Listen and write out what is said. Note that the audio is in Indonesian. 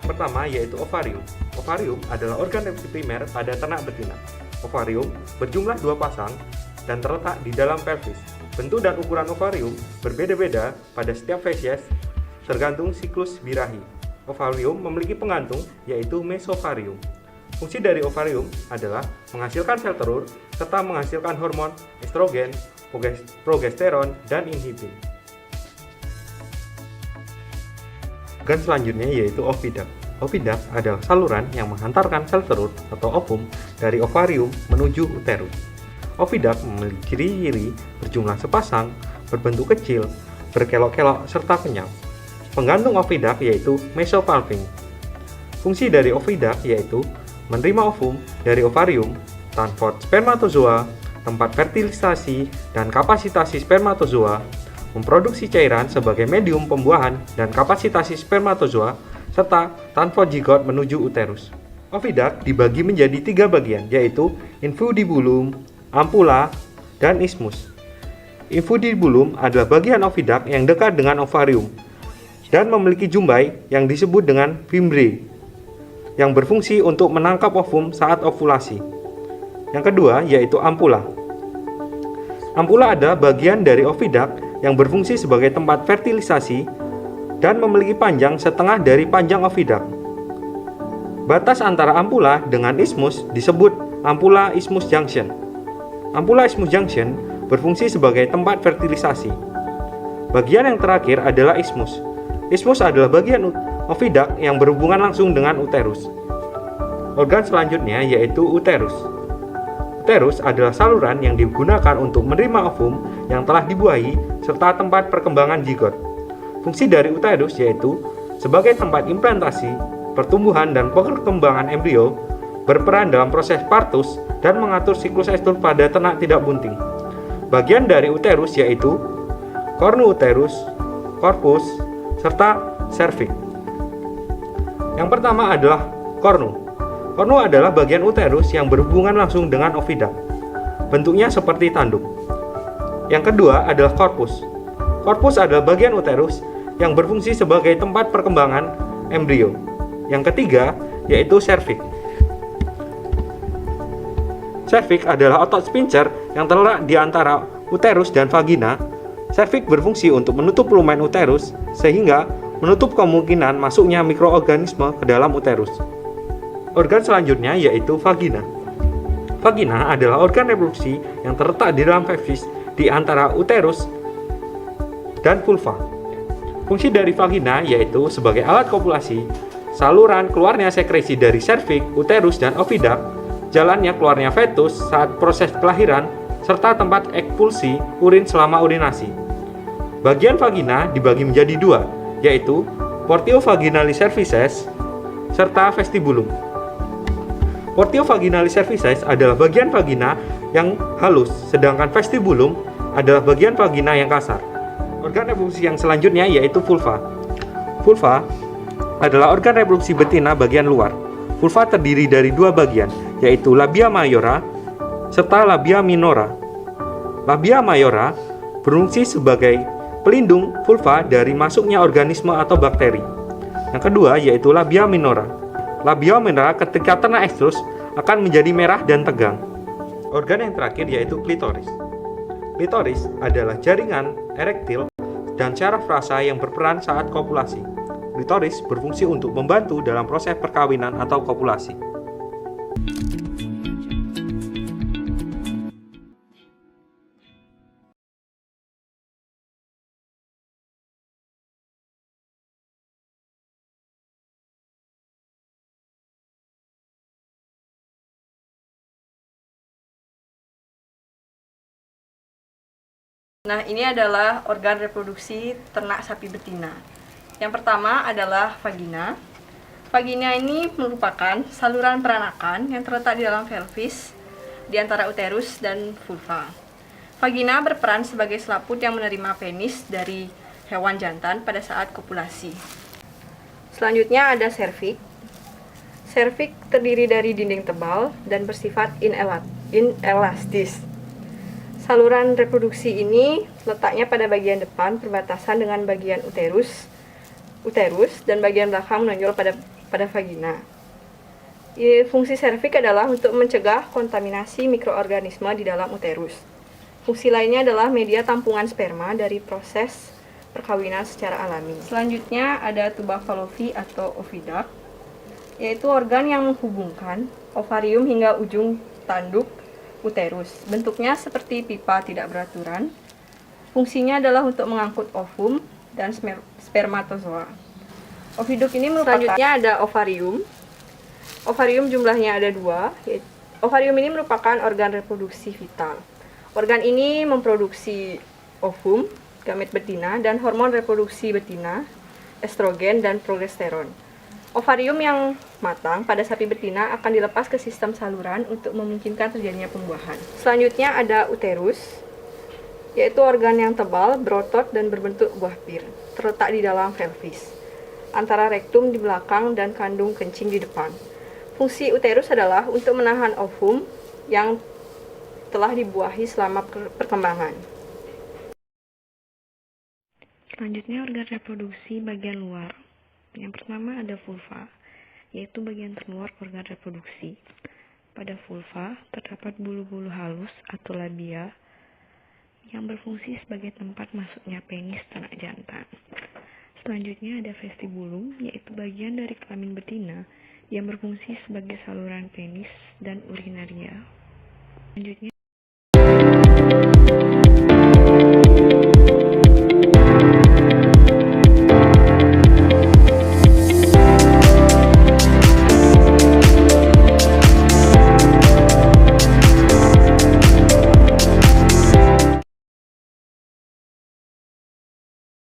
Pertama yaitu ovarium. Ovarium adalah organ reproduksi primer pada ternak betina. Ovarium berjumlah 2 pasang dan terletak di dalam pelvis. Bentuk dan ukuran ovarium berbeda-beda pada setiap spesies tergantung siklus birahi. Ovarium memiliki penggantung yaitu mesovarium. Fungsi dari ovarium adalah menghasilkan sel telur serta menghasilkan hormon estrogen, progesteron, dan inhibin. Organ selanjutnya yaitu oviduct. Oviduct adalah saluran yang menghantarkan sel telur atau ovum dari ovarium menuju uterus. Oviduct memiliki ciri-ciri berjumlah sepasang, berbentuk kecil, berkelok-kelok, serta kenyal. Penggantung oviduct yaitu mesopalping. Fungsi dari oviduct yaitu menerima ovum dari ovarium, transport spermatozoa, tempat fertilisasi dan kapasitasi spermatozoa, memproduksi cairan sebagai medium pembuahan dan kapasitasi spermatozoa, serta transport zigot menuju uterus. Oviduct dibagi menjadi 3 bagian, yaitu infundibulum, ampula, dan isthmus. Infundibulum adalah bagian oviduct yang dekat dengan ovarium dan memiliki jumbai yang disebut dengan fimbriae yang berfungsi untuk menangkap ovum saat ovulasi. Yang kedua yaitu ampula. Ampula adalah bagian dari oviduct yang berfungsi sebagai tempat fertilisasi dan memiliki panjang setengah dari panjang oviduct. Batas antara ampula dengan isthmus disebut ampula isthmus junction. Ampula isthmus junction berfungsi sebagai tempat fertilisasi. Bagian yang terakhir adalah isthmus. Isthmus adalah bagian oviduct yang berhubungan langsung dengan uterus. Organ selanjutnya yaitu uterus. Uterus adalah saluran yang digunakan untuk menerima ovum yang telah dibuahi serta tempat perkembangan zigot. Fungsi dari uterus yaitu sebagai tempat implantasi, pertumbuhan dan perkembangan embrio, berperan dalam proses partus dan mengatur siklus estul pada ternak tidak bunting. Bagian dari uterus yaitu cornu uterus, corpus, serta cervix. Yang pertama adalah cornu. Cornu adalah bagian uterus yang berhubungan langsung dengan oviduct. Bentuknya seperti tanduk. Yang kedua adalah corpus. Corpus adalah bagian uterus yang berfungsi sebagai tempat perkembangan embrio. Yang ketiga yaitu cervix. Cervix adalah otot sphincter yang terletak di antara uterus dan vagina. Cervix berfungsi untuk menutup lumen uterus sehingga menutup kemungkinan masuknya mikroorganisme ke dalam uterus. Organ selanjutnya yaitu vagina. Vagina adalah organ reproduksi yang terletak di dalam pelvis di antara uterus dan vulva. Fungsi dari vagina yaitu sebagai alat kopulasi, saluran keluarnya sekresi dari serviks, uterus, dan oviduct, jalannya keluarnya fetus saat proses kelahiran, serta tempat ekspulsi urin selama urinasi. Bagian vagina dibagi menjadi 2, yaitu portio vaginalis cervices serta vestibulum. Portio vaginalis cervices adalah bagian vagina yang halus, sedangkan vestibulum adalah bagian vagina yang kasar. Organ reproduksi yang selanjutnya yaitu vulva. Vulva adalah organ reproduksi betina bagian luar. Vulva terdiri dari 2 bagian, yaitu labia mayora serta labia minora. Labia mayora berfungsi sebagai pelindung vulva dari masuknya organisme atau bakteri. Yang kedua yaitu labia minora. Labia minora ketika ternak estrus akan menjadi merah dan tegang. Organ yang terakhir yaitu klitoris. Klitoris adalah jaringan erektil dan syaraf rasa yang berperan saat kopulasi. Klitoris berfungsi untuk membantu dalam proses perkawinan atau kopulasi. Nah, ini adalah organ reproduksi ternak sapi betina. Yang pertama adalah vagina. Vagina ini merupakan saluran peranakan yang terletak di dalam pelvis, di antara uterus dan vulva. Vagina berperan sebagai selaput yang menerima penis dari hewan jantan pada saat kopulasi. Selanjutnya ada serviks. Serviks terdiri dari dinding tebal dan bersifat inelastis. Saluran reproduksi ini letaknya pada bagian depan perbatasan dengan bagian uterus dan bagian belakang menonjol pada pada vagina. Fungsi serviks adalah untuk mencegah kontaminasi mikroorganisme di dalam uterus. Fungsi lainnya adalah media tampungan sperma dari proses perkawinan secara alami. Selanjutnya ada tuba Fallopi atau oviduct, yaitu organ yang menghubungkan ovarium hingga ujung tanduk uterus. Bentuknya seperti pipa tidak beraturan. Fungsinya adalah untuk mengangkut ovum dan spermatozoa. Oviduct ini merupakan... Selanjutnya ada ovarium. Ovarium jumlahnya ada 2. Ovarium ini merupakan organ reproduksi vital. Organ ini memproduksi ovum, gamet betina, dan hormon reproduksi betina, estrogen, dan progesteron. Ovarium yang matang pada sapi betina akan dilepas ke sistem saluran untuk memungkinkan terjadinya pembuahan. Selanjutnya ada uterus, yaitu organ yang tebal, berotot, dan berbentuk buah pir, terletak di dalam pelvis, antara rektum di belakang dan kandung kencing di depan. Fungsi uterus adalah untuk menahan ovum yang telah dibuahi selama perkembangan. Selanjutnya organ reproduksi bagian luar. Yang pertama ada vulva, yaitu bagian terluar organ reproduksi. Pada vulva terdapat bulu-bulu halus atau labia yang berfungsi sebagai tempat masuknya penis ternak jantan. Selanjutnya ada vestibulum, yaitu bagian dari kelamin betina yang berfungsi sebagai saluran penis dan urinaria. Selanjutnya